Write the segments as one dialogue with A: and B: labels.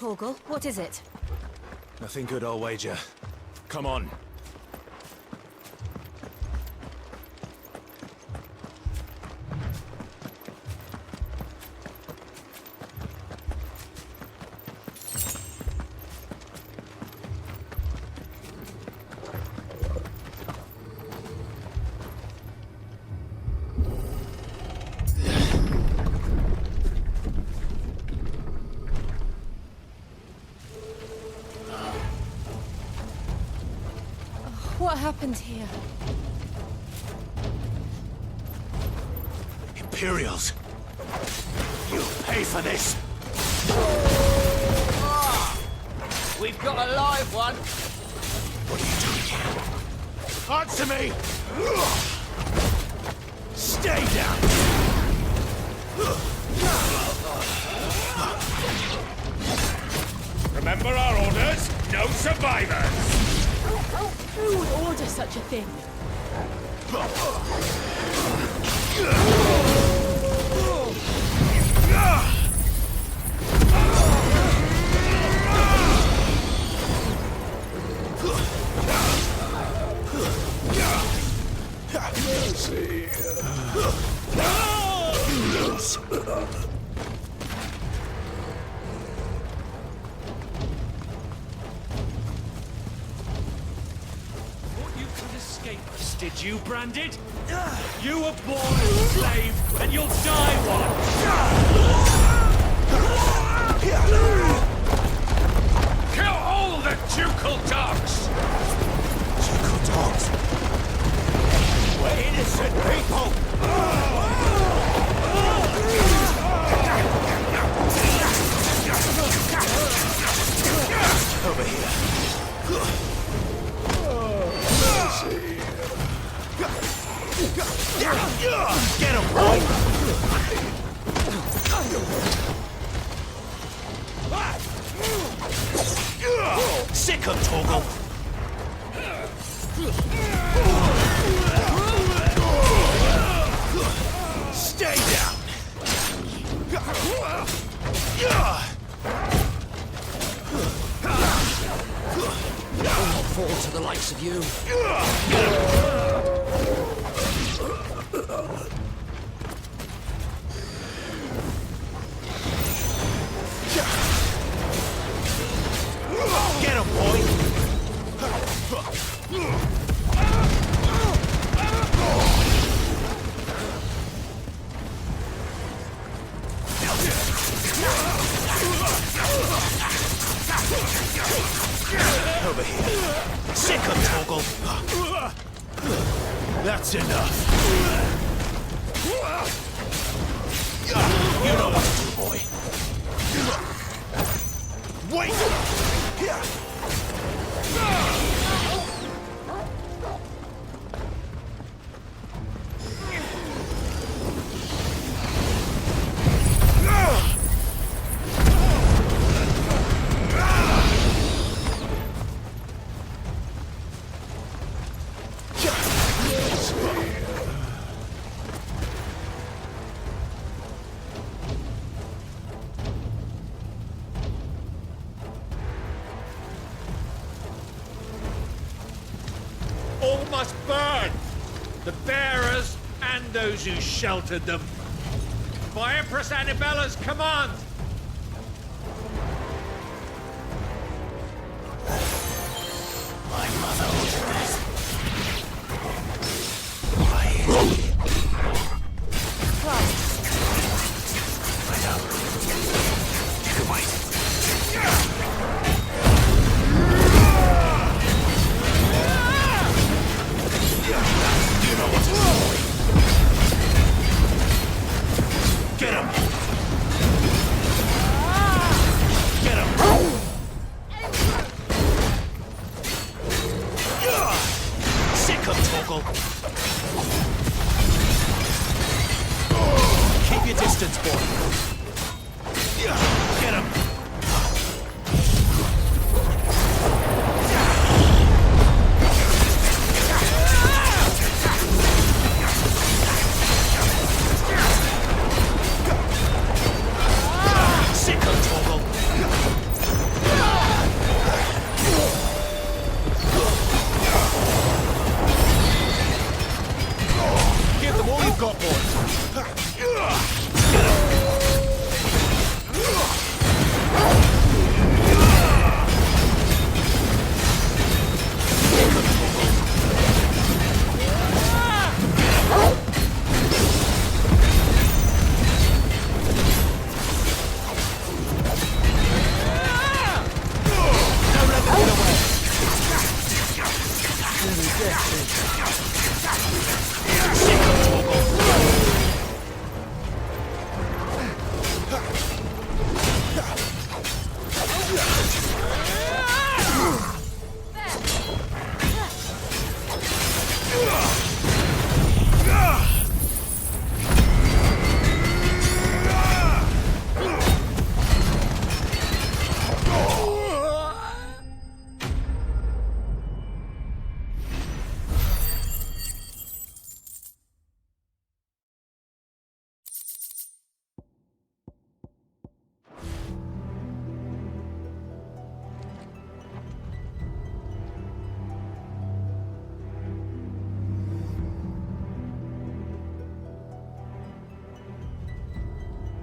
A: Torgal, what is it?
B: Nothing good, I'll wager. Come on.
A: What happened here?
B: Imperials! You'll pay for this!
C: We've got a live one.
B: What are you doing here? Answer me! Stay down! Remember our orders? No survivors!
A: Who would order such a thing?
D: Did you, Branded? You were born a slave, and you'll die one! Kill all the ducal dogs!
B: Ducal dogs? We're innocent people! Over here. Get him, boy! Sick of Torgal! Stay down!
C: I'll not fall to the likes of you.
B: Get him, boy! Over here. Sick of Torgal. That's enough. You know what to do, boy. Wait!
D: All must burn! The bearers and those who sheltered them. By Empress Annibella's command!
B: My mother ordered this. Why? I know. You can wait. You know what to do. Get him! Get him! Sick of Torgal! Keep your distance, boy! Get him! Sick of Torgal! got, boys.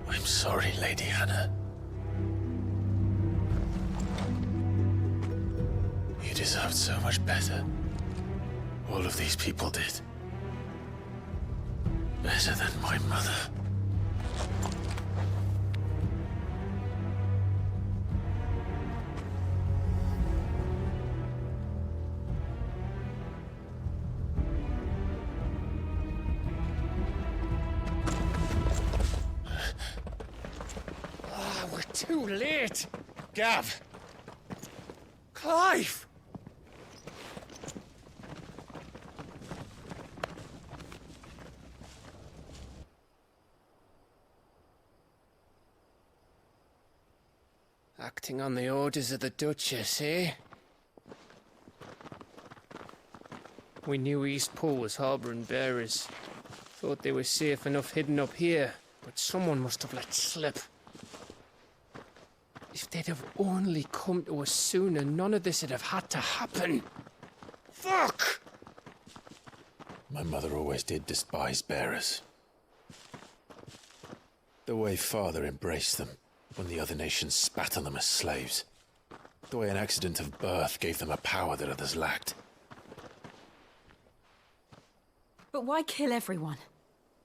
E: I'm sorry, Lady Hannah. You deserved so much better. All of these people did. Better than my mother.
D: We're too late. Gav. Clive.
F: Acting on the orders of the Duchess, eh? We knew Eastpool was harbouring bearers. Thought they were safe enough hidden up here, but someone must have let slip. If they'd have only come to us sooner, none of this would have had to happen. Fuck!
E: My mother always did despise bearers. The way Father embraced them when the other nations spat on them as slaves. The way an accident of birth gave them a power that others lacked.
A: But why kill everyone?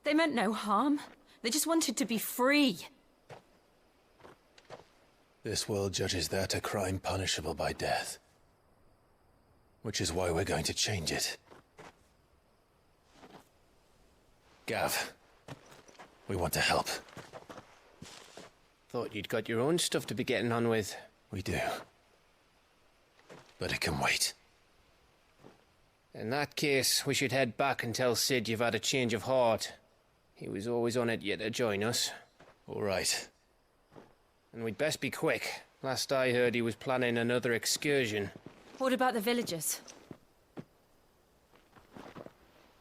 A: They meant no harm. They just wanted to be free.
E: This world judges that a crime punishable by death. Which is why we're going to change it. Gav, we want to help.
F: Thought you'd got your own stuff to be getting on with.
E: We do. But it can wait.
F: In that case, we should head back and tell Sid you've had a change of heart. He was always on it yet to join us.
E: All right.
F: And we'd best be quick. Last I heard, he was planning another excursion.
A: What about the villagers?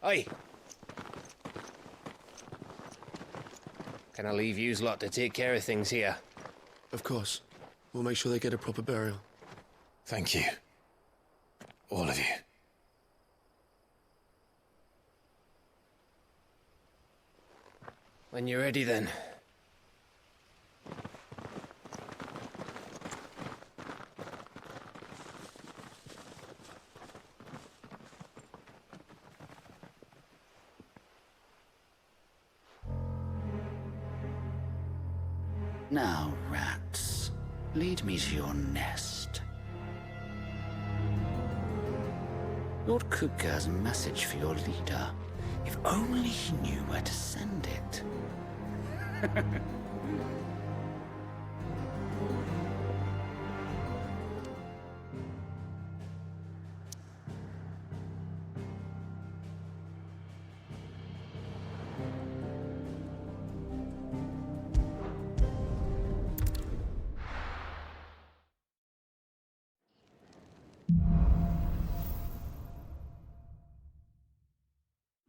F: Aye. Can I leave yous lot to take care of things here?
B: Of course. We'll make sure they get a proper burial.
E: Thank you. All of you.
F: When you're ready, then.
C: Now, rats, lead me to your nest. Lord Kupka has a message for your leader. If only he knew where to send it.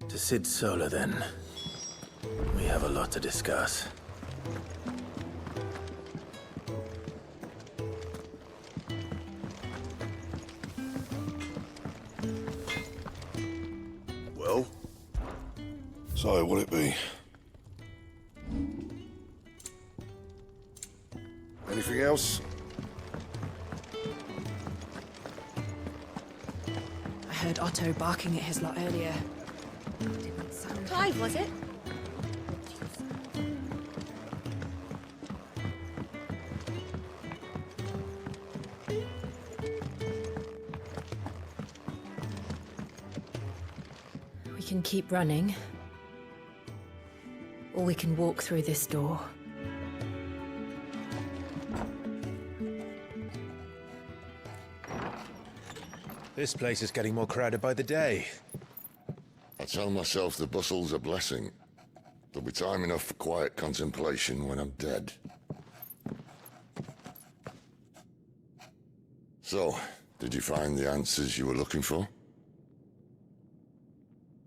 E: To Sid Solar, then. We have a lot to discuss.
B: Well, So, what'll it be? Anything else?
A: I heard Otto barking at his lot earlier. Didn't sound...
G: Clive, was it?
A: We can keep running. Or we can walk through this door.
E: This place is getting more crowded by the day.
B: I tell myself the bustle's a blessing. There'll be time enough for quiet contemplation when I'm dead. So, did you find the answers you were looking for?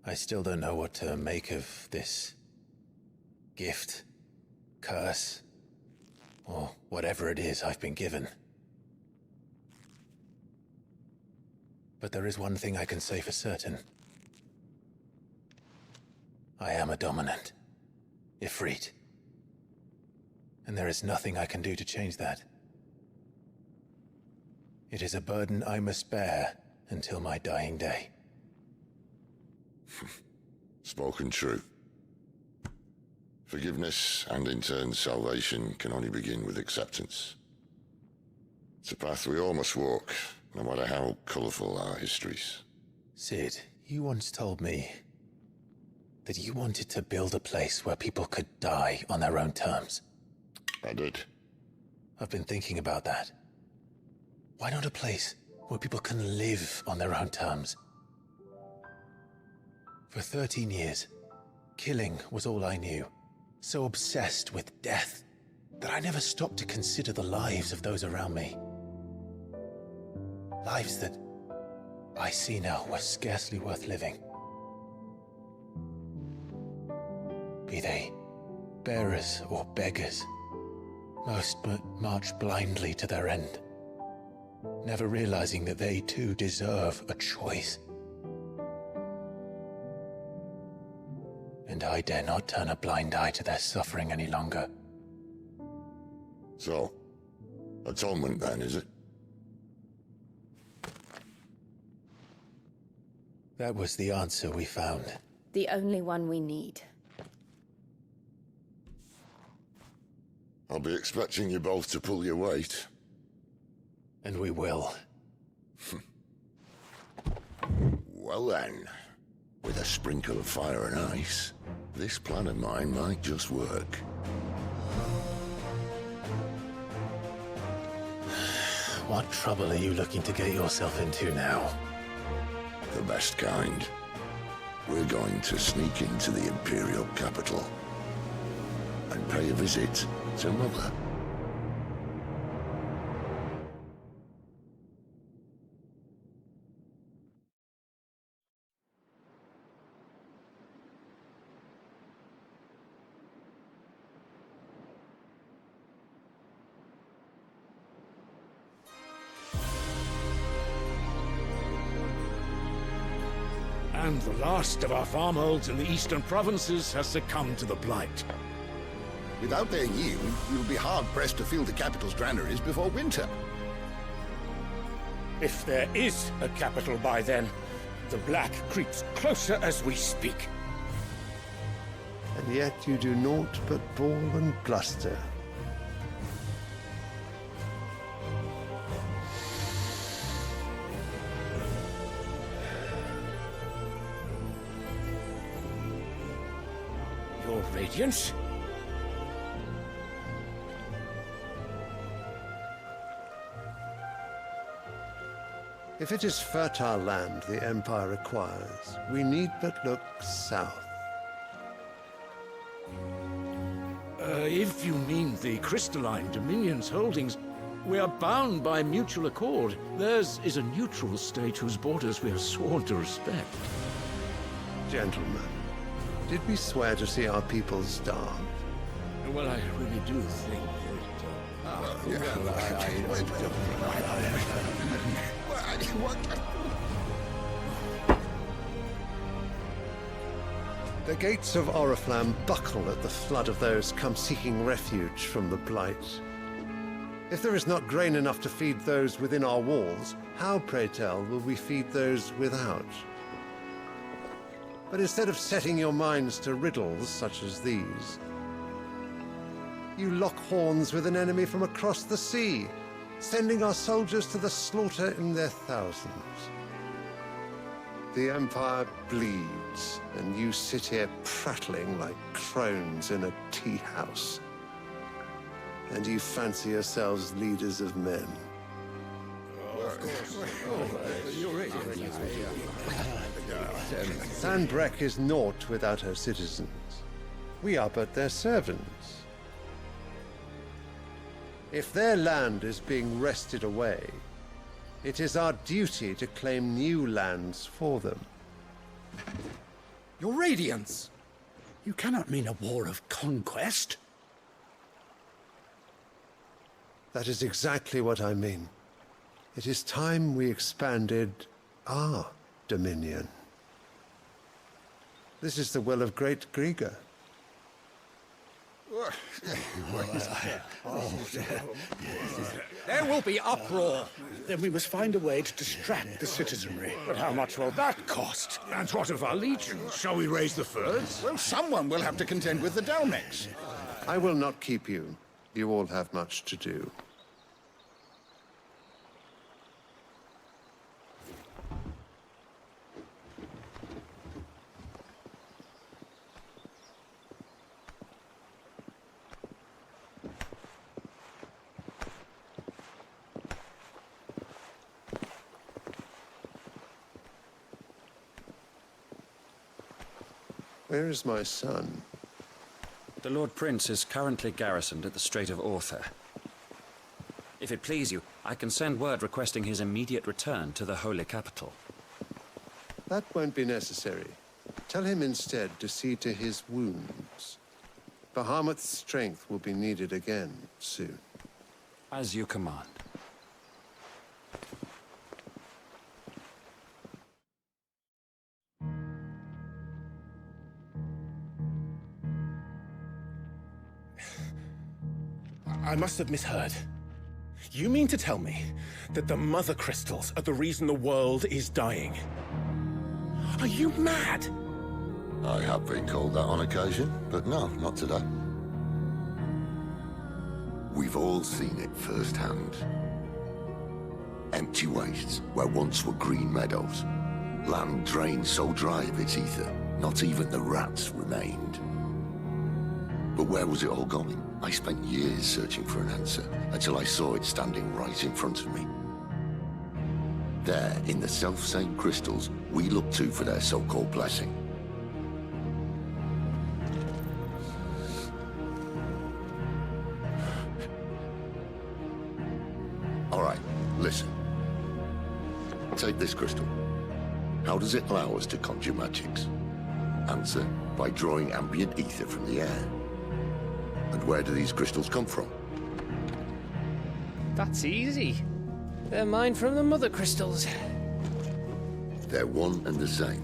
E: I still don't know what to make of this gift, curse, or whatever it is I've been given. But there is one thing I can say for certain. I am a dominant, Ifrit. And there is nothing I can do to change that. It is a burden I must bear until my dying day.
B: Spoken true. Forgiveness, and in turn salvation, can only begin with acceptance. It's a path we all must walk, no matter how colourful our histories.
E: Cid, you once told me that you wanted to build a place where people could die on their own terms.
B: I did.
E: I've been thinking about that. Why not a place where people can live on their own terms? For 13 years, killing was all I knew. So obsessed with death that I never stopped to consider the lives of those around me. Lives that I see now were scarcely worth living. Be they bearers or beggars, most march blindly to their end, never realizing that they too deserve a choice. And I dare not turn a blind eye to their suffering any longer.
B: So, atonement then, is it?
E: That was the answer we found.
G: The only one we need.
B: I'll be expecting you both to pull your weight.
E: And we will.
B: Well then, with a sprinkle of fire and ice, this plan of mine might just work.
E: What trouble are you looking to get yourself into now?
B: The best kind. We're going to sneak into the Imperial capital and pay a visit to Mother.
H: And the last of our farmholds in the eastern provinces has succumbed to the blight.
I: Without their yield, we will be hard-pressed to fill the capital's granaries before winter.
H: If there is a capital by then, the black creeps closer as we speak.
J: And yet you do naught but bawl and bluster.
H: Your Radiance?
J: If it is fertile land the Empire requires, we need but look south.
H: If you mean the Crystalline Dominion's holdings, we are bound by mutual accord. Theirs is a neutral state whose borders we are sworn to respect.
J: Gentlemen, did we swear to see our people starve?
H: Well, I really do think that...
J: The gates of Oriflamme buckle at the flood of those come seeking refuge from the Blight. If there is not grain enough to feed those within our walls, how, pray tell, will we feed those without? But instead of setting your minds to riddles such as these, you lock horns with an enemy from across the sea, sending our soldiers to the slaughter in their thousands. The Empire bleeds, and you sit here prattling like crones in a tea house. And you fancy yourselves leaders of men. Sanbreque is naught without her citizens. We are but their servants. If their land is being wrested away, it is our duty to claim new lands for them.
H: Your Radiance! You cannot mean a war of conquest.
J: That is exactly what I mean. It is time we expanded our dominion. This is the will of great Griga.
H: There will be uproar. Then we must find a way to distract the citizenry. But how much will that cost?
I: And what of our legions? Shall we raise the furs? Well, someone will have to contend with the Dalmex.
J: I will not keep you. You all have much to do. Where is my son?
K: The Lord Prince is currently garrisoned at the Strait of Orther. If it please you, I can send word requesting his immediate return to the Holy Capital.
J: That won't be necessary. Tell him instead to see to his wounds. Bahamut's strength will be needed again soon.
K: As you command.
E: I must have misheard. You mean to tell me that the Mother Crystals are the reason the world is dying? Are you mad?
B: I have been called that on occasion, but no, not today. We've all seen it firsthand. Empty wastes where once were green meadows. Land drained so dry of its ether, not even the rats remained. But where was it all going? I spent years searching for an answer, until I saw it standing right in front of me. There, in the self-same crystals, we look to for their so-called blessing. All right, listen. Take this crystal. How does it allow us to conjure magics? Answer, by drawing ambient ether from the air. And where do these crystals come from?
F: That's easy. They're mine from the Mother Crystals.
B: They're one and the same.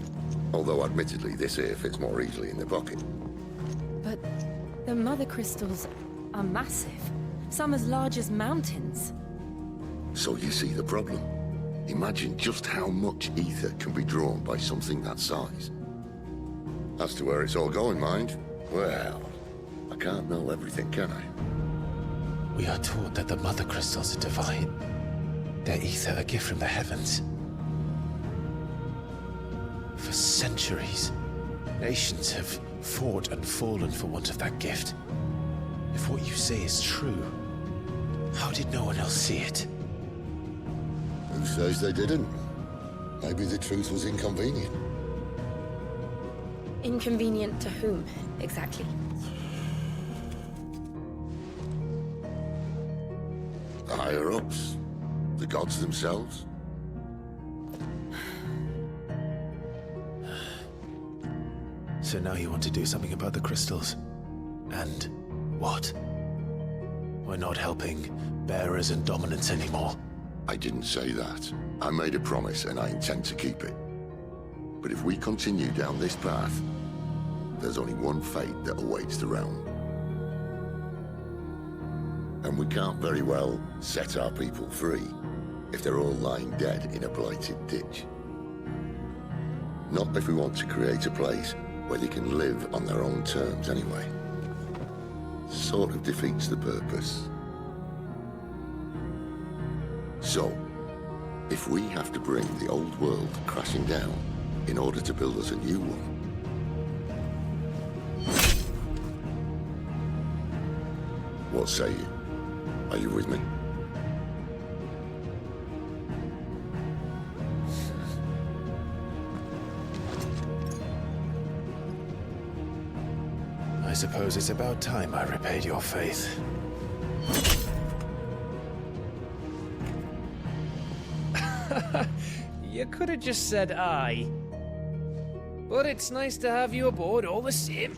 B: Although admittedly this here fits more easily in the pocket.
A: But the Mother Crystals are massive. Some as large as mountains.
B: So you see the problem. Imagine just how much ether can be drawn by something that size. As to where it's all going, mind, well, I can't know everything, can I?
E: We are taught that the Mother Crystals are divine. Their ether a gift from the heavens. For centuries, nations have fought and fallen for want of that gift. If what you say is true, how did no one else see it?
B: Who says they didn't? Maybe the truth was inconvenient.
G: Inconvenient to whom, exactly?
B: The higher-ups, the gods themselves.
E: So now you want to do something about the crystals? And what? We're not helping bearers and dominants anymore.
B: I didn't say that. I made a promise and I intend to keep it. But if we continue down this path, there's only one fate that awaits the realm. And we can't very well set our people free if they're all lying dead in a blighted ditch. Not if we want to create a place where they can live on their own terms anyway. Sort of defeats the purpose. So, if we have to bring the old world crashing down in order to build us a new one, what say you? Are you with me?
E: I suppose it's about time I repaid your faith.
F: You could have just said aye. But it's nice to have you aboard all the same.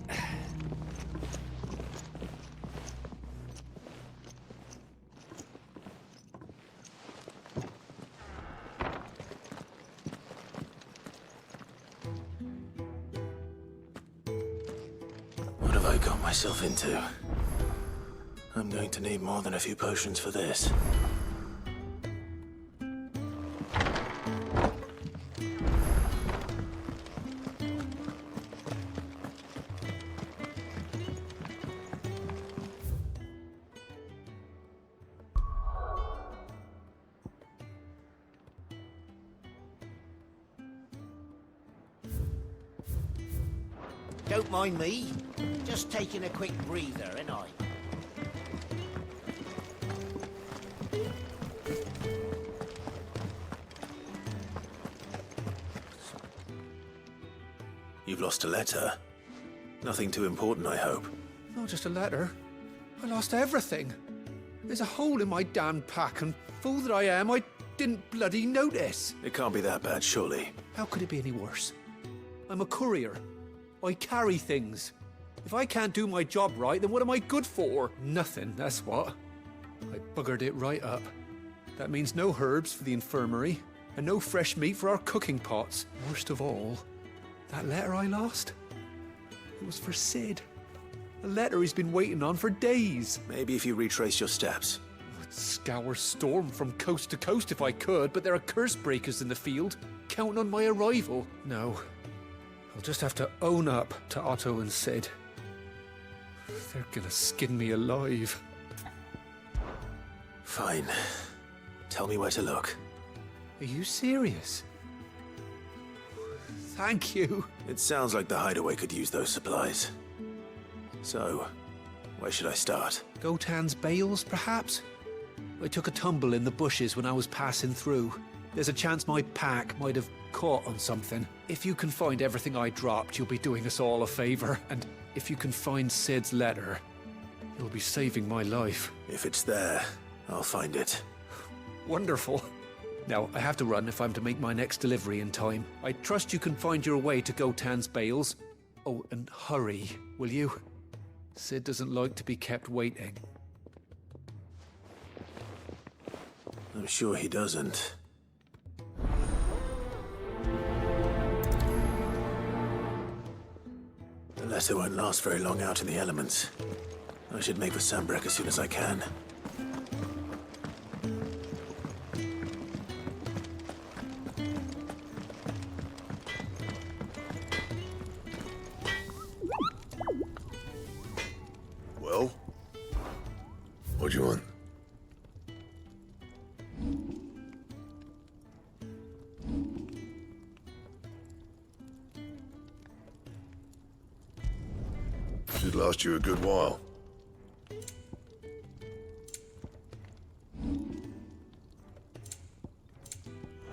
E: What have I got myself into? I'm going to need more than a few potions for this.
L: Don't mind me. Just taking a quick breather, ain't I?
E: You've lost a letter. Nothing too important, I hope.
H: Not just a letter. I lost everything. There's a hole in my damn pack, and fool that I am, I didn't bloody notice.
E: It can't be that bad, surely.
H: How could it be any worse? I'm a courier. I carry things. If I can't do my job right, then what am I good for? Nothing, that's what. I buggered it right up. That means no herbs for the infirmary, and no fresh meat for our cooking pots. Worst of all, that letter I lost? It was for Cid. A letter he's been waiting on for days.
E: Maybe if you retrace your steps.
H: I'd scour Storm from coast to coast if I could, but there are curse breakers in the field, counting on my arrival. No. I'll just have to own up to Otto and Cid. They're gonna skin me alive.
E: Fine. Tell me where to look.
H: Are you serious? Thank you.
E: It sounds like the hideaway could use those supplies. So, where should I start?
H: Gotan's bales, perhaps? I took a tumble in the bushes when I was passing through. There's a chance my pack might have caught on something. If you can find everything I dropped, you'll be doing us all a favor. And if you can find Cid's letter, you'll be saving my life.
E: If it's there, I'll find it.
H: Wonderful. Now, I have to run if I'm to make my next delivery in time. I trust you can find your way to Gotan's bales. Oh, and hurry, will you? Cid doesn't like to be kept waiting.
E: I'm sure he doesn't. The letter won't last very long out in the elements. I should make for Sanbreque as soon as I can.
B: Well? What do you want? Should last you a good while.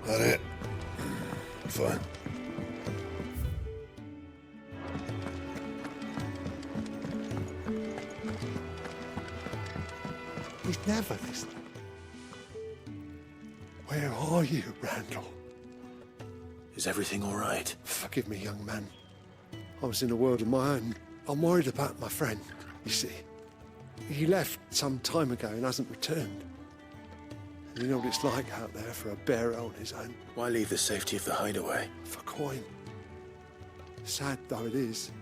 B: That it? Fine.
J: He's never listening. Where are you, Randall?
E: Is everything all right?
J: Forgive me, young man. I was in a world of my own. I'm worried about my friend, you see. He left some time ago and hasn't returned. And you know what it's like out there for a bearer on his own.
E: Why leave the safety of the hideaway?
J: For coin. Sad though it is,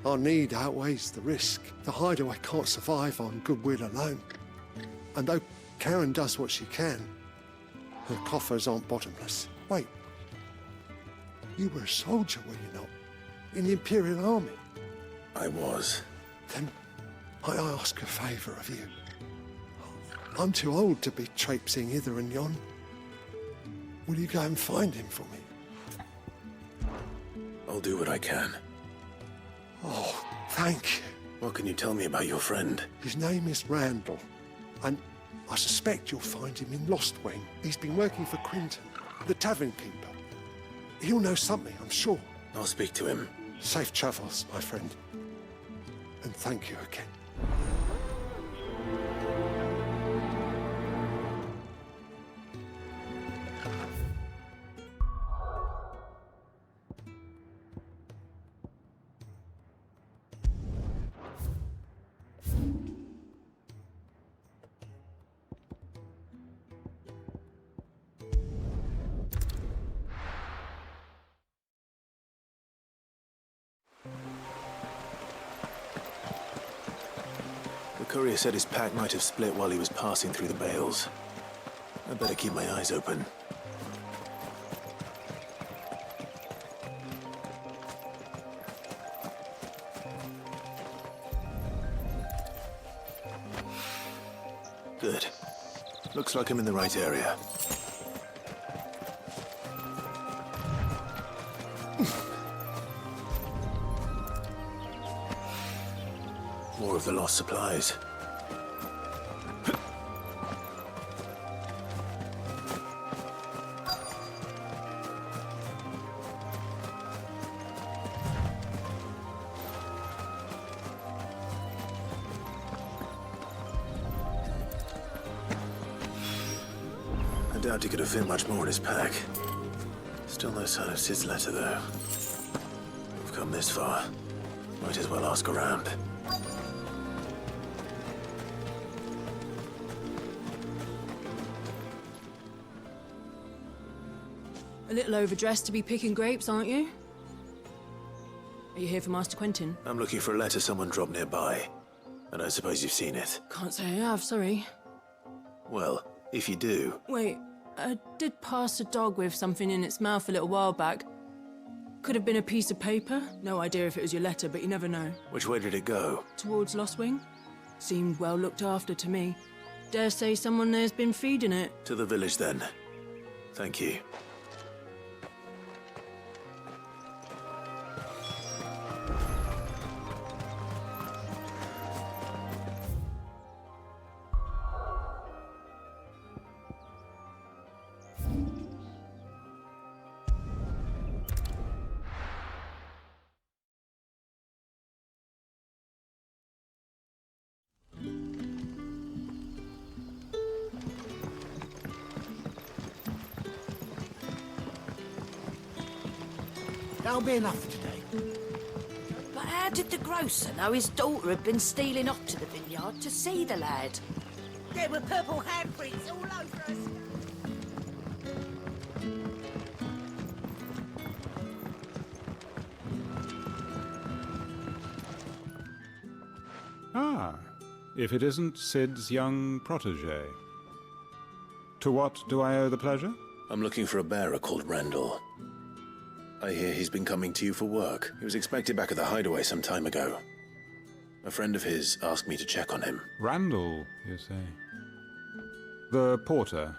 J: Our need outweighs the risk. The hideaway can't survive on goodwill alone. And though Karen does what she can, her coffers aren't bottomless. Wait. You were a soldier, were you not? In the Imperial Army?
E: I was.
J: Then I ask a favour of you. I'm too old to be traipsing hither and yon. Will you go and find him for me?
E: I'll do what I can.
J: Oh, thank you.
E: What can you tell me about your friend?
J: His name is Randall, and I suspect you'll find him in Lostwing. He's been working for Quinton, the tavern keeper. He'll know something, I'm sure.
E: I'll speak to him.
J: Safe travels, my friend. And thank you again.
E: The courier said his pack might have split while he was passing through the bales. I'd better keep my eyes open. Good. Looks like I'm in the right area. More of the lost supplies. I doubt he could have fit much more in his pack. Still no sign of Sid's letter, though. We've come this far. Might as well ask around.
M: A little overdressed to be picking grapes, aren't you? Are you here for Master Quentin?
E: I'm looking for a letter someone dropped nearby. And I suppose you've seen it.
M: Can't say I have, sorry.
E: Well, if you do...
M: Wait, I did pass a dog with something in its mouth a little while back. Could have been a piece of paper. No idea if it was your letter, but you never know.
E: Which way did it go?
M: Towards Lostwing. Seemed well looked after to me. Dare say someone there's been feeding it.
E: To the village, then. Thank you.
L: That'll be enough for today.
N: But how did the grocer know his daughter had been stealing off to the vineyard to see the lad?
L: There were purple handprints all over us.
O: Ah, if it isn't Sid's young protege. To what do I owe the pleasure?
E: I'm looking for a bearer called Randall. I hear he's been coming to you for work. He was expected back at the hideaway some time ago. A friend of his asked me to check on him.
O: Randall, you say? The porter?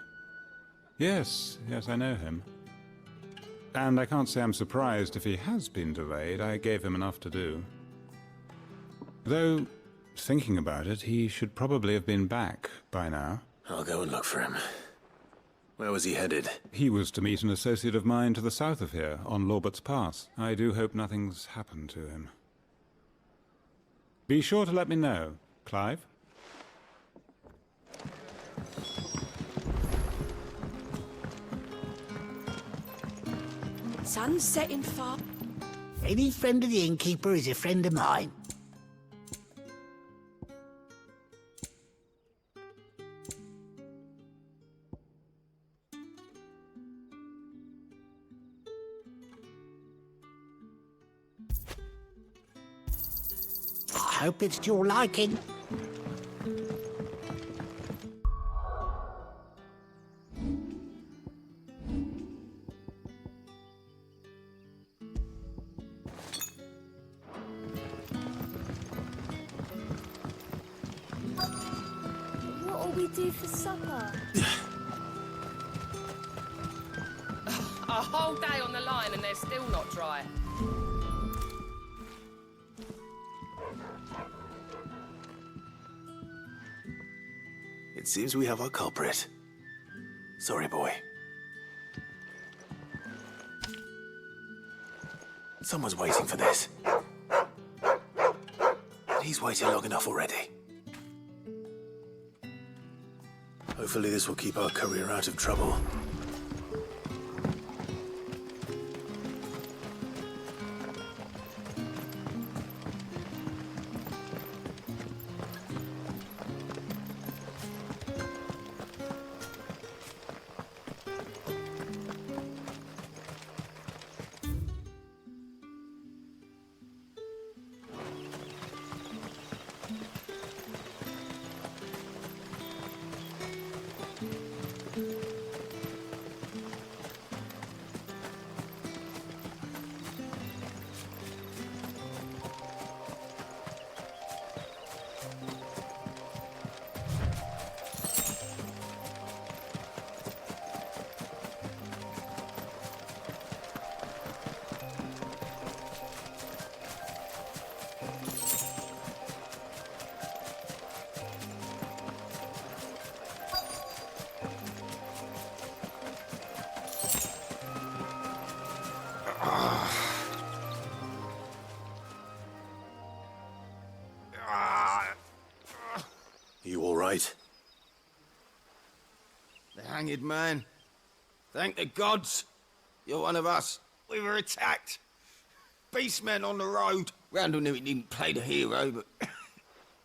O: Yes, I know him. And I can't say I'm surprised if he has been delayed. I gave him enough to do. Though, thinking about it, he should probably have been back by now.
E: I'll go and look for him. Where was he headed?
O: He was to meet an associate of mine to the south of here, on Lorbert's Pass. I do hope nothing's happened to him. Be sure to let me know, Clive.
N: Sun's setting far.
L: Any friend of the innkeeper is a friend of mine. hope it's to your liking.
P: What'll we do for supper?
Q: A whole day on the line and they're still not dry.
R: It seems we have our culprit. Sorry, boy. Someone's waiting for this. And he's waited long enough already. Hopefully this will keep our career out of trouble. You all right?
S: The hanged man. Thank the gods. You're one of us. We were attacked. Beastmen on the road. Randall knew he didn't play the hero, but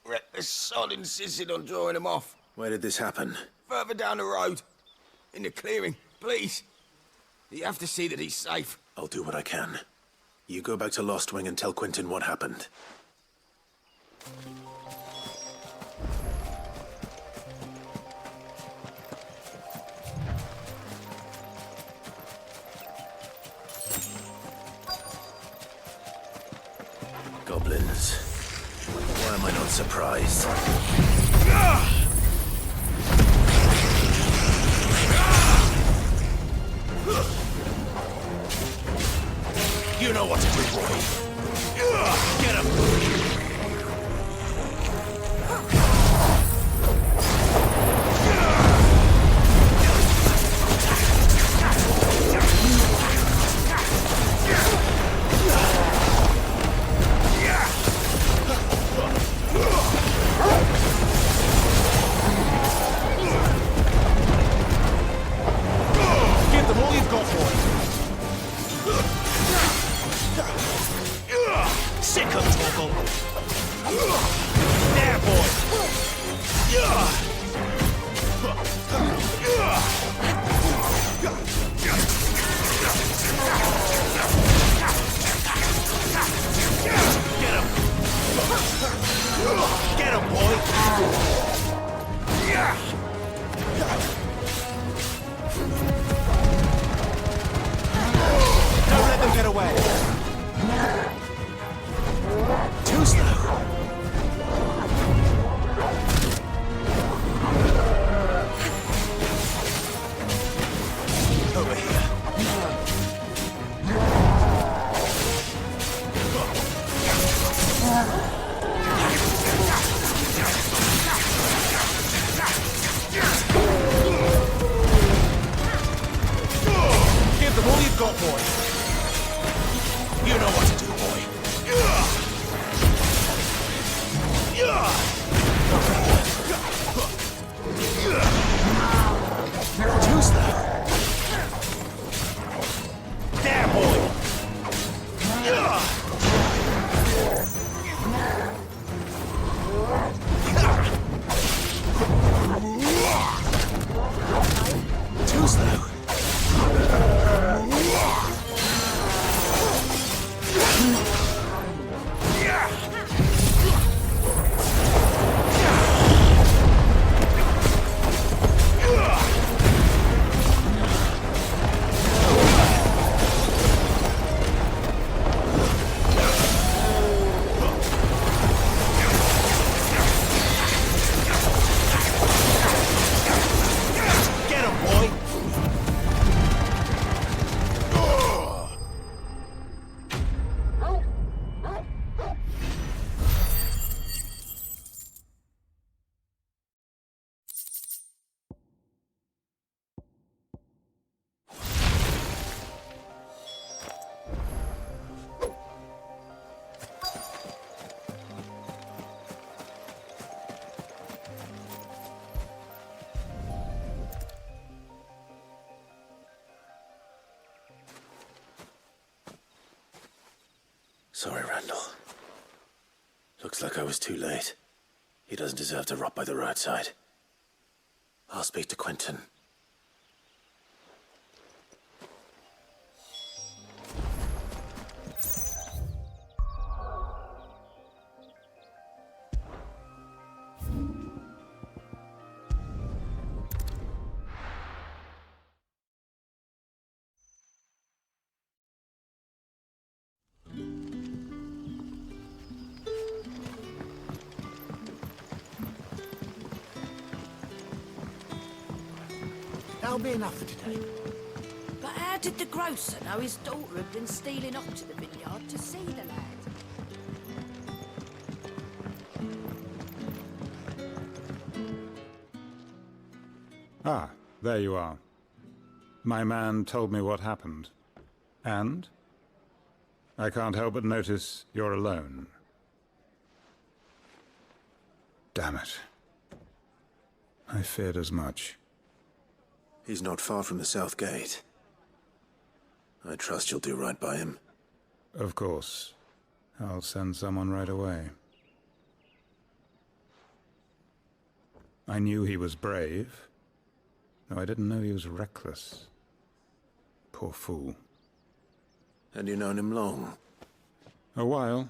S: reckless sod insisted on drawing him off.
R: Where did this happen?
S: Further down the road. In the clearing. Please. You have to see that he's safe.
R: I'll do what I can. You go back to Lost Wing and tell Quentin what happened. Goblins. Why am I not surprised?
S: You know what to do, boy. Get him! Give them all you've got, boy. Sick of trouble. There, boy. Get him. Get him, boy. Don't let them get away. Too slow. Over here. Give them all you've got, boy.
R: Sorry, Randall. Looks like I was too late. He doesn't deserve to rot by the roadside. I'll speak to Quentin.
L: That'll be enough for today.
N: But how did the grocer know his daughter had been stealing off to the vineyard to see the lad?
O: Ah, there you are. My man told me what happened. And? I can't help but notice you're alone. Damn it. I feared as much.
R: He's not far from the South Gate. I trust you'll do right by him.
O: Of course. I'll send someone right away. I knew he was brave, though I didn't know he was reckless. Poor fool.
R: And you known him long?
O: A while.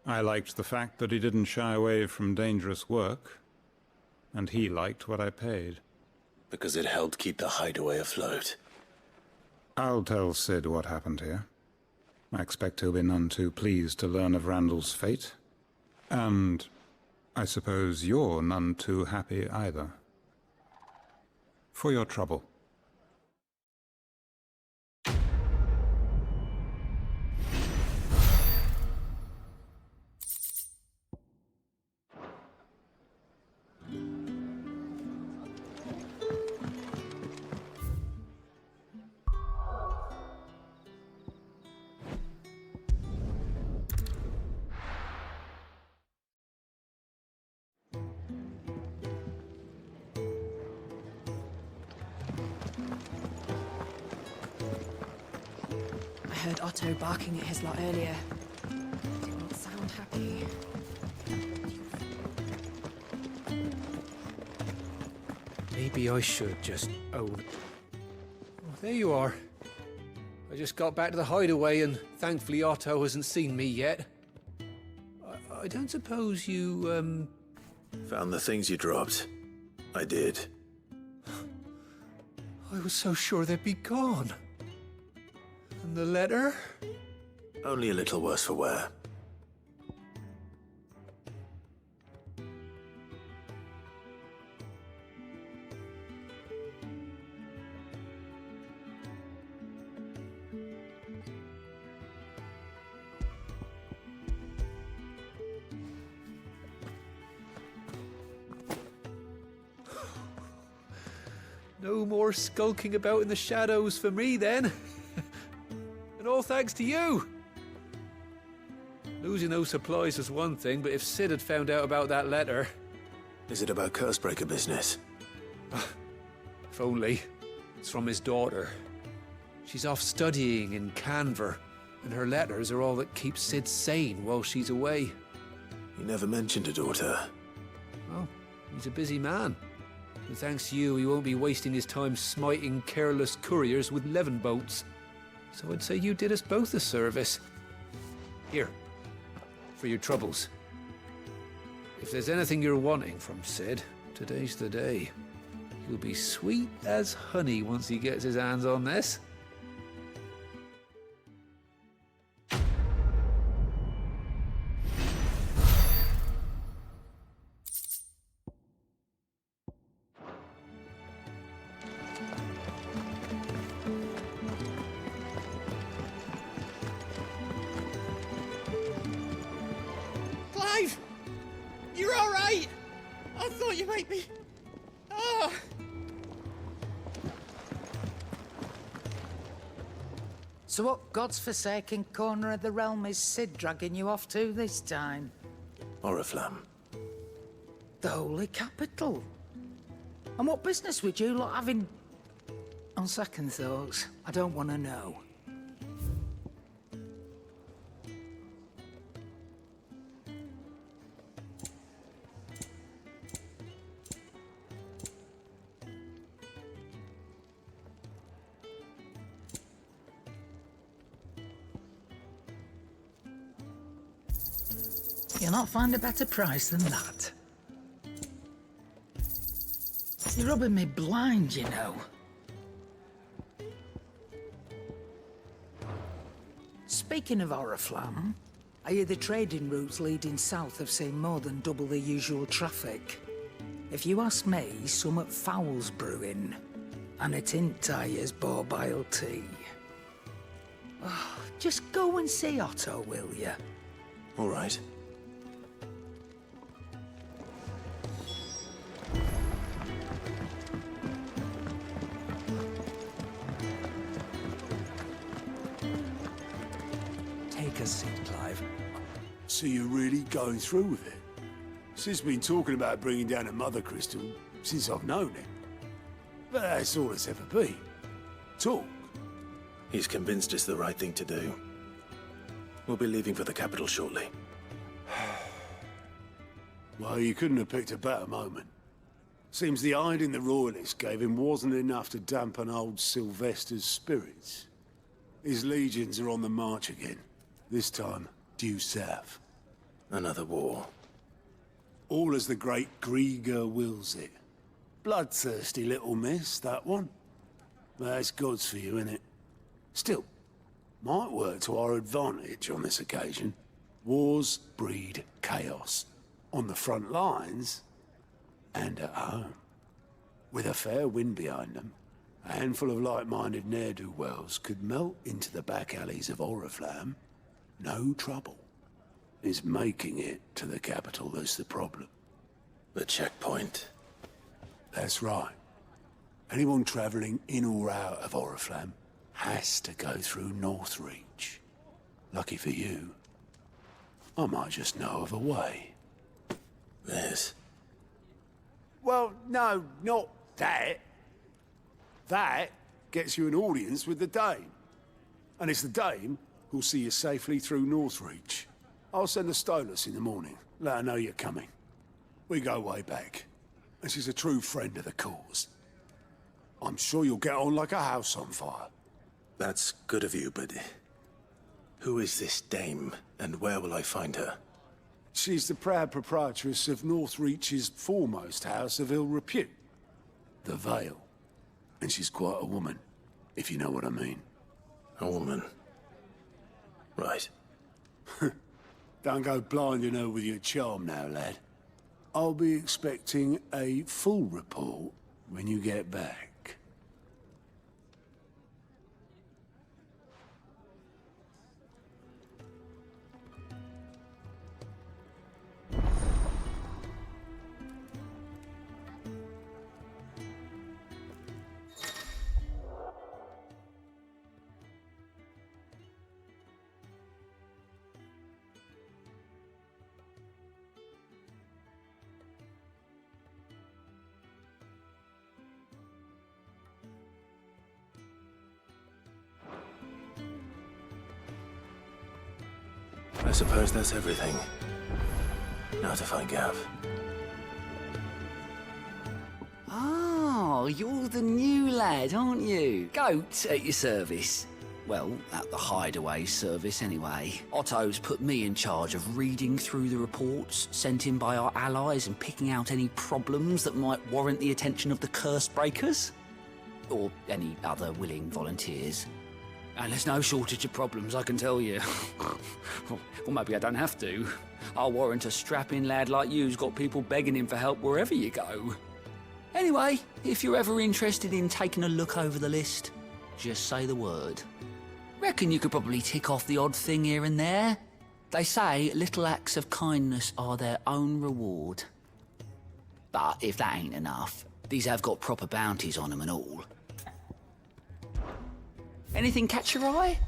O: I liked the fact that he didn't shy away from dangerous work, and he liked what I paid.
R: Because it helped keep the hideaway afloat.
O: I'll tell Sid what happened here. I expect he'll be none too pleased to learn of Randall's fate. And I suppose you're none too happy either. For your trouble.
A: I heard Otto barking at his lot earlier. Did not sound happy.
H: Maybe I should just... Oh, there you are. I just got back to the hideaway and thankfully Otto hasn't seen me yet. I don't suppose you,
R: Found the things you dropped. I did.
H: I was so sure they'd be gone. And the letter?
R: Only a little worse for wear.
H: No more skulking about in the shadows for me, then. And all thanks to you. Losing those supplies was one thing, but if Sid had found out about that letter...
R: Is it about Cursebreaker business?
H: If only. It's from his daughter. She's off studying in Canver, and her letters are all that keeps Sid sane while she's away.
R: He never mentioned a daughter.
H: Well, he's a busy man. And thanks to you, he won't be wasting his time smiting careless couriers with levin boats. So I'd say you did us both a service. Here, for your troubles. If there's anything you're wanting from Sid, today's the day. He'll be sweet as honey once he gets his hands on this.
S: Clive! You're all right! I thought you might be... Oh!
N: So what God's forsaken corner of the realm is Sid dragging you off to this time?
R: Oriflamme.
N: The Holy Capital. And what business would you lot have in... On second thoughts, I don't want to know. You'll not find a better price than that. You're rubbing me blind, you know. Speaking of Oriflamme, I hear the trading routes leading south have seen more than double the usual traffic. If you ask me, summat foul's brewing, and it ain't Tyre's borbile tea. Oh, just go and see Otto, will you?
R: All right.
H: Take a seat, Clive.
T: So you're really going through with it? Sis been talking about bringing down a Mother Crystal since I've known him. But that's all it's ever been. Talk.
R: He's convinced it's the right thing to do. We'll be leaving for the capital shortly.
T: Well, you couldn't have picked a better moment. Seems the hiding the Royalists gave him wasn't enough to dampen old Sylvester's spirits. His legions are on the march again. This time, due south.
R: Another war.
T: All as the great Grieger wills it. Bloodthirsty little miss, that one. That's God's for you, innit? Still, might work to our advantage on this occasion. Wars breed chaos. On the front lines, and at home. With a fair wind behind them, a handful of like-minded ne'er-do-wells could melt into the back alleys of Oriflamme. No trouble. It's making it to the capital that's the problem.
R: The checkpoint.
T: That's right. Anyone travelling in or out of Oriflamme has to go through Northreach. Lucky for you, I might just know of a way.
R: Yes.
T: Well, no, not that. That gets you an audience with the Dame. And it's the Dame who'll see you safely through Northreach. I'll send a Stolas in the morning. Let her know you're coming. We go way back. And she's a true friend of the cause. I'm sure you'll get on like a house on fire.
R: That's good of you, but who is this Dame, and where will I find her?
T: She's the proud proprietress of Northreach's foremost house of ill repute, the Vale. And she's quite a woman, if you know what I mean.
R: A woman? Right.
T: Don't go blinding her with your charm now, lad. I'll be expecting a full report when you get back.
R: I suppose that's everything. Now to find Gav.
C: Oh, you're the new lad, aren't you? Goat at your service. Well, at the hideaway service anyway. Otto's put me in charge of reading through the reports sent in by our allies and picking out any problems that might warrant the attention of the curse breakers. Or any other willing volunteers. And there's no shortage of problems, I can tell you. Or maybe I don't have to. I'll warrant a strapping lad like you's got people begging him for help wherever you go. Anyway, if you're ever interested in taking a look over the list, just say the word. Reckon you could probably tick off the odd thing here and there. They say little acts of kindness are their own reward. But if that ain't enough, these have got proper bounties on them and all. Anything catch your eye?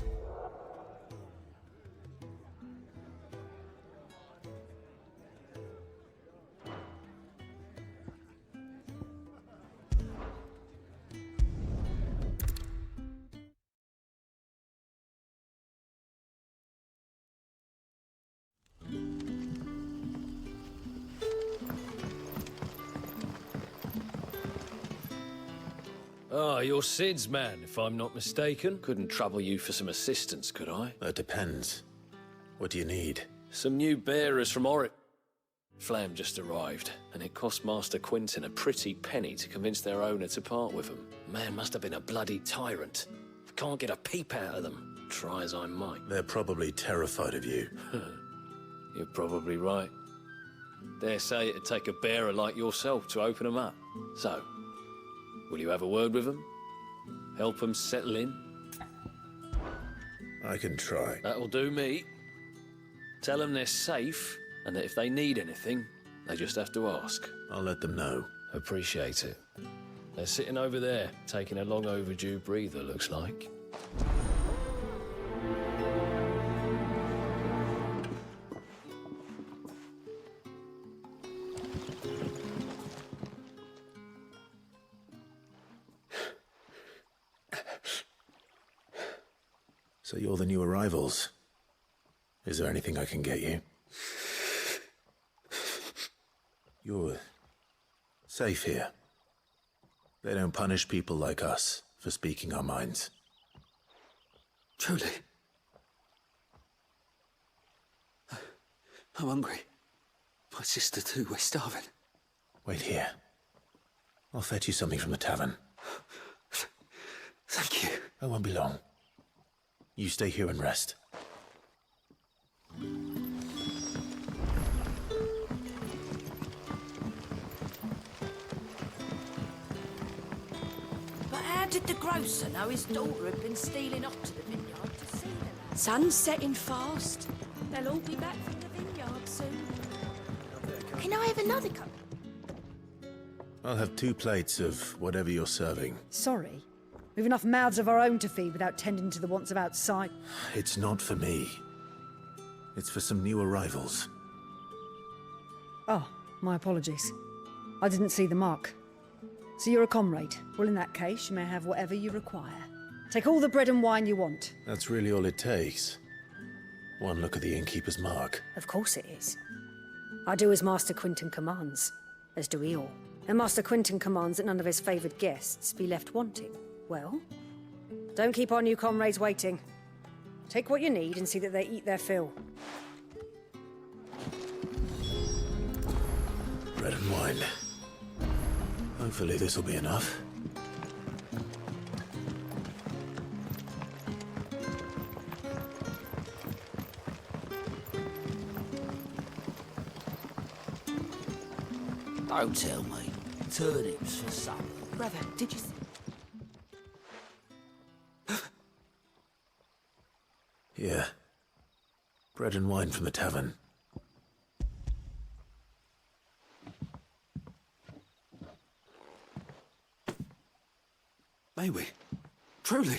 U: Ah, you're Sid's man, if I'm not mistaken. Couldn't trouble you for some assistance, could I?
R: That depends. What do you need?
U: Some new bearers from Oric. Flam just arrived, and it cost Master Quinton a pretty penny to convince their owner to part with them. Man must have been a bloody tyrant. Can't get a peep out of them, try as I might.
R: They're probably terrified of you.
U: You're probably right. Dare say it'd take a bearer like yourself to open them up. So, will you have a word with them? Help them settle in?
R: I can try.
U: That'll do me. Tell them they're safe, and that if they need anything, they just have to ask.
R: I'll let them know.
U: Appreciate it. They're sitting over there, taking a long overdue breather, looks like.
R: So you're the new arrivals. Is there anything I can get you? You're safe here. They don't punish people like us for speaking our minds.
C: Truly. I'm hungry. My sister too, we're starving.
R: Wait here. I'll fetch you something from the tavern.
C: Thank you.
R: I won't be long. You stay here and rest.
D: But how did the grocer know his daughter had been stealing off to the vineyard to see the lad?
G: Sun's setting fast. They'll all be back from the vineyard soon. Can I have another cup?
R: I'll have 2 plates of whatever you're serving.
V: Sorry. We've enough mouths of our own to feed without tending to the wants of outside.
R: It's not for me. It's for some new arrivals.
V: Oh, my apologies. I didn't see the mark. So you're a comrade. Well, in that case, you may have whatever you require. Take all the bread and wine you want.
R: That's really all it takes. One look at the innkeeper's mark.
V: Of course it is. I do as Master Quinton commands, as do we all. And Master Quinton commands that none of his favoured guests be left wanting. Well, don't keep our new comrades waiting. Take what you need and see that they eat their fill.
R: Bread and wine. Hopefully this'll be enough.
C: Don't tell me. Turnips for supper.
D: Brother, did you see?
R: Yeah. Bread and wine from the tavern.
C: May we? Truly?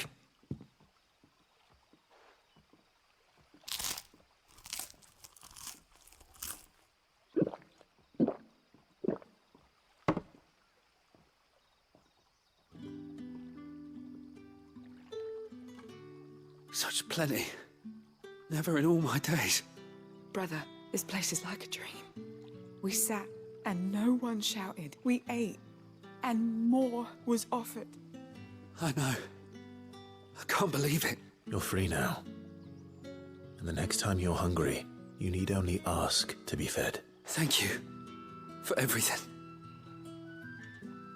C: Such plenty. Never in all my days.
W: Brother, this place is like a dream. We sat and no one shouted. We ate and more was offered.
C: I know. I can't believe it.
R: You're free now. And the next time you're hungry, you need only ask to be fed.
C: Thank you for everything.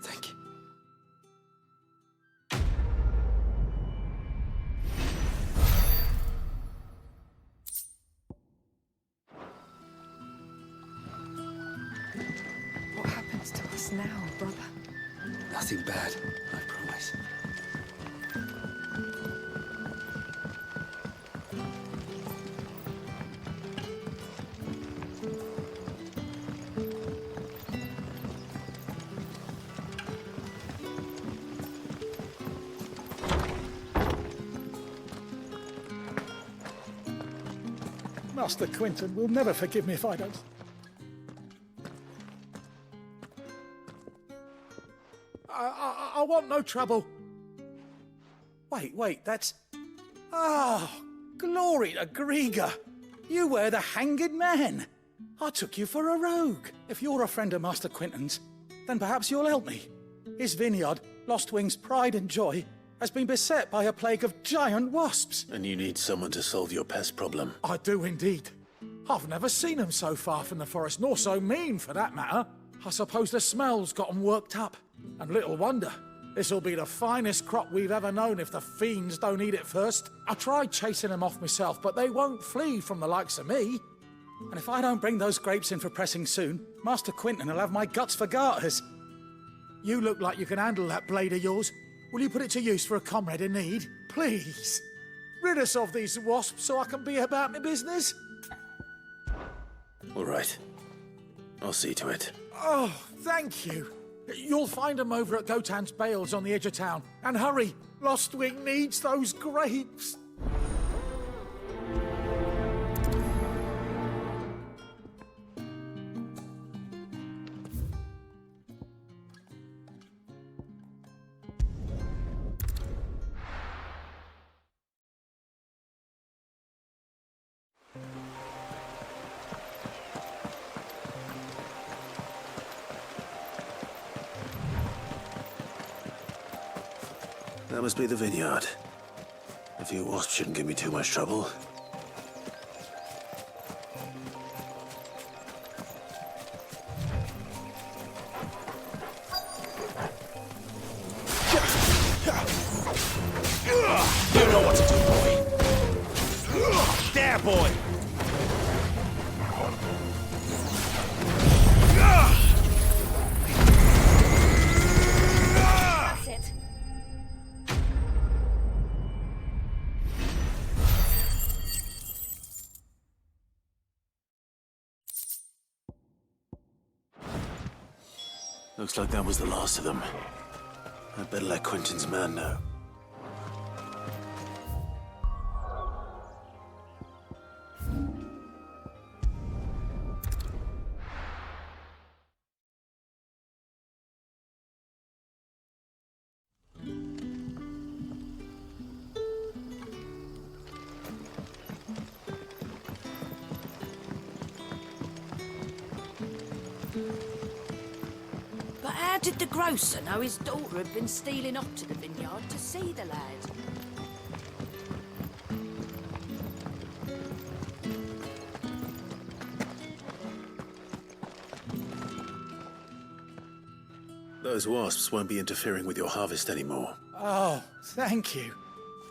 C: Thank you.
W: What happens to us now, brother?
C: Nothing bad, I promise.
X: Master Quinton will never forgive me if I don't. I want no trouble. Wait, that's... Oh, glory to Griga. You were the hanged man. I took you for a rogue. If you're a friend of Master Quinton's, then perhaps you'll help me. His vineyard, Lostwing's pride and joy, has been beset by a plague of giant wasps.
R: And you need someone to solve your pest problem.
X: I do indeed. I've never seen 'em so far from the forest, nor so mean, for that matter. I suppose the smell's got 'em worked up. And little wonder. This'll be the finest crop we've ever known if the fiends don't eat it first. I tried chasing them off myself, but they won't flee from the likes of me. And if I don't bring those grapes in for pressing soon, Master Quinton will have my guts for garters. You look like you can handle that blade of yours. Will you put it to use for a comrade in need? Please. Rid us of these wasps so I can be about my business.
R: All right. I'll see to it.
X: Oh, thank you. You'll find them over at Gotan's Bales on the edge of town. And hurry, Lostwing needs those grapes.
R: That must be the vineyard. A few wasps shouldn't give me too much trouble.
S: You know what to do, boy. There, boy.
P: That's it.
R: Looks like that was the last of them. I'd better let Quinton's man know.
D: But how did the grocer know his daughter had been stealing up to the vineyard to see the lad?
R: Those wasps won't be interfering with your harvest anymore.
X: Oh, thank you.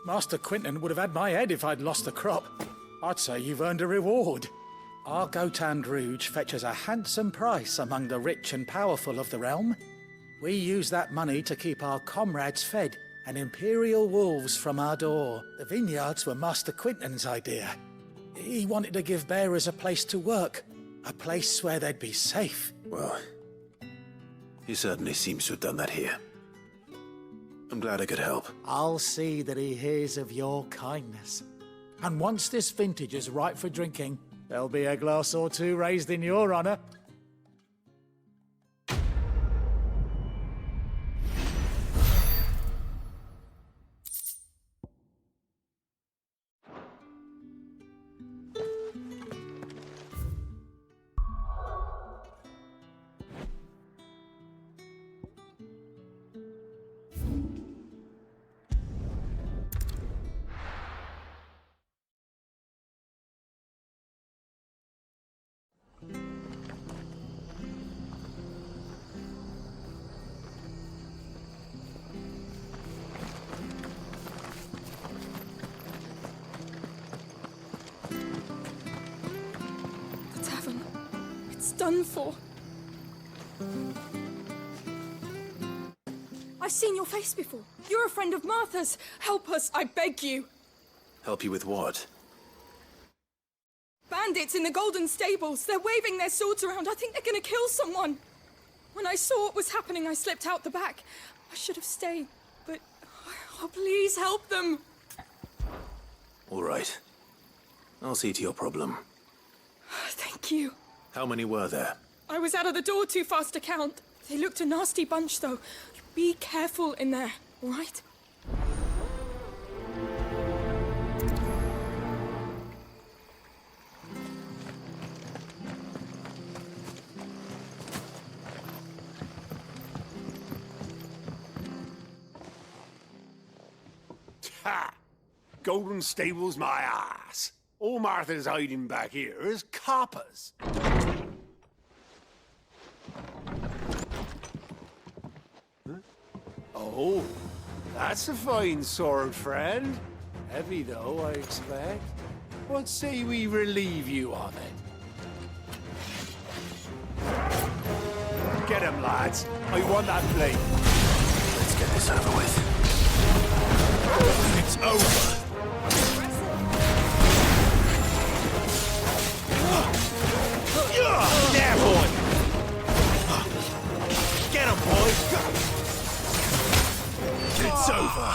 X: Master Quinton would have had my head if I'd lost the crop. I'd say you've earned a reward. Our Gotan Rouge fetches a handsome price among the rich and powerful of the realm. We use that money to keep our comrades fed and imperial wolves from our door. The vineyards were Master Quinton's idea. He wanted to give bearers a place to work, a place where they'd be safe.
R: Well, he certainly seems to have done that here. I'm glad I could help.
X: I'll see that he hears of your kindness. And once this vintage is ripe for drinking, there'll be a glass or two raised in your honor.
W: The tavern. It's done for. I've seen your face before. You're a friend of Martha's. Help us, I beg you.
R: Help you with what?
W: Bandits in the Golden Stables. They're waving their swords around. I think they're gonna kill someone. When I saw what was happening, I slipped out the back. I should have stayed, but... Oh, please help them.
R: All right. I'll see to your problem.
W: Thank you.
R: How many were there?
W: I was out of the door too fast to count. They looked a nasty bunch, though. Be careful in there, all right?
T: Ha! Golden Stables, my ass. All Martha's hiding back here is coppers. Huh? Oh, that's a fine sword, friend. Heavy, though, I expect. What say we relieve you of it? Get him, lads. I want that blade.
R: Let's get this over with. It's over.
T: Yeah, boy! Get him, boy!
R: It's over.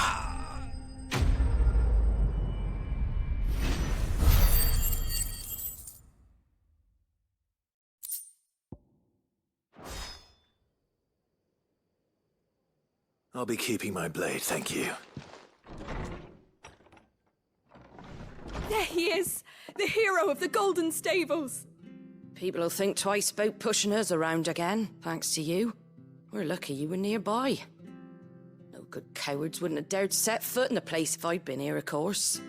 R: I'll be keeping my blade, thank you.
W: There he is! The hero of the Golden Stables!
D: People will think twice about pushing us around again, thanks to you. We're lucky you were nearby. No good cowards wouldn't have dared set foot in the place if I'd been here, of course.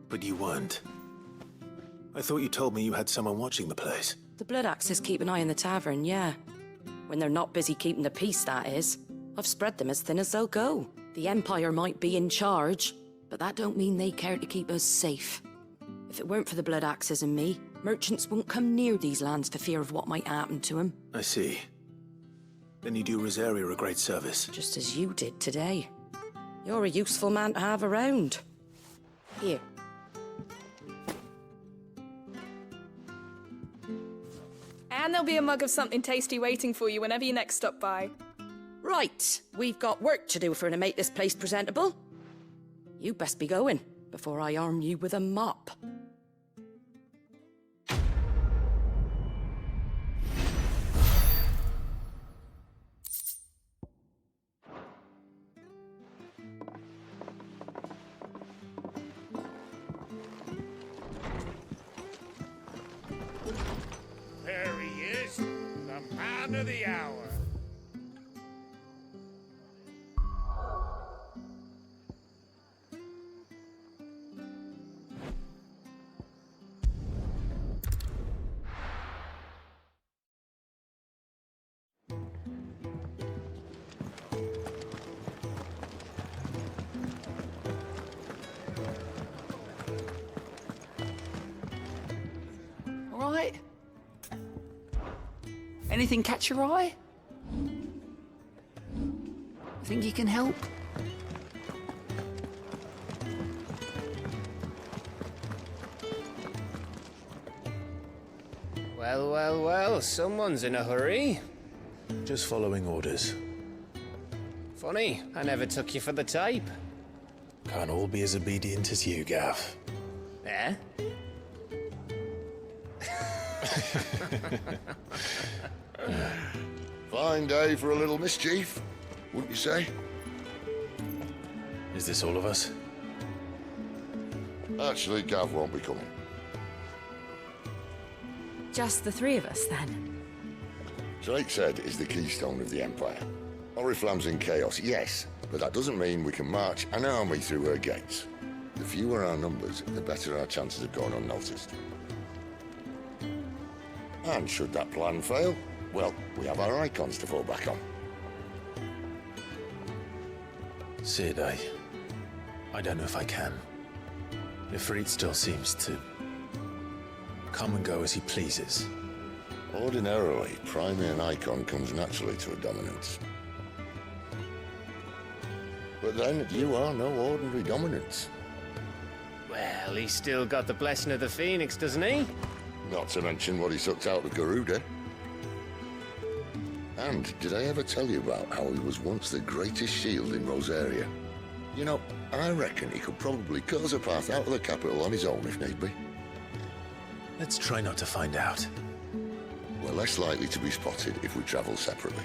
R: But you weren't. I thought you told me you had someone watching the place.
D: The Blood Axes keep an eye on the tavern, yeah. When they're not busy keeping the peace, that is. I've spread them as thin as they'll go. The Empire might be in charge, but that don't mean they care to keep us safe. If it weren't for the Blood Axes and me, merchants won't come near these lands for fear of what might happen to them.
R: I see. Then you do Rosaria a great service.
D: Just as you did today. You're a useful man to have around. Here.
W: And there'll be a mug of something tasty waiting for you whenever you next stop by.
D: Right, we've got work to do for to make this place presentable. You best be going, before I arm you with a mop.
T: There he is, the man of the hour.
C: All right? Anything catch your eye? Think you can help?
B: Well, well, well, someone's in a hurry.
E: Just following orders.
B: Funny, I never took you for the type.
E: Can't all be as obedient as you, Gav.
B: Eh?
F: Fine day for a little mischief, wouldn't you say?
E: Is this all of us?
F: Actually, Gav won't be coming.
A: Just the three of us, then?
F: Drake's Head is the keystone of the Empire. Oriflamme's in chaos, yes, but that doesn't mean we can march an army through her gates. The fewer our numbers, the better our chances of going unnoticed. And should that plan fail, well, we have our icons to fall back on.
E: Sid, I don't know if I can. Ifrit still seems to come and go as he pleases.
F: Ordinarily, priming an icon comes naturally to a dominance. But then, you are no ordinary dominance.
B: Well, he's still got the blessing of the Phoenix, doesn't he?
F: Not to mention what he sucked out of Garuda. And did I ever tell you about how he was once the greatest shield in Rosaria? You know, I reckon he could probably cut us a path out of the capital on his own if need be.
E: Let's try not to find out.
F: We're less likely to be spotted if we travel separately.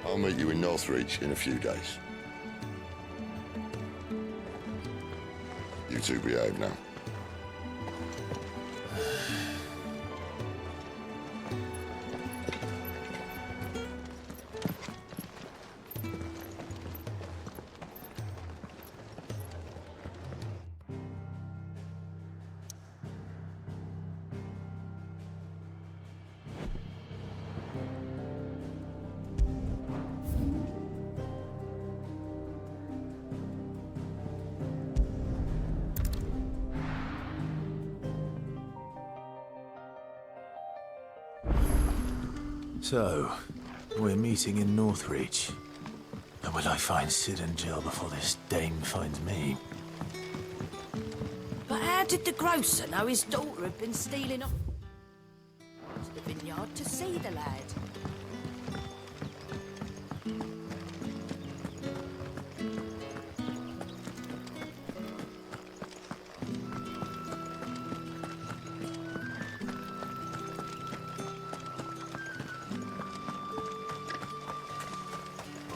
F: I'll meet you in Northreach in a few days. You two behave now.
E: So, we're meeting in Northreach. And will I find Sid and Jill before this dame finds me?
G: But how did the grocer know his daughter had been stealing off to the vineyard to see the lad?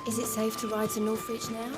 A: Is it safe to ride to Northreach now?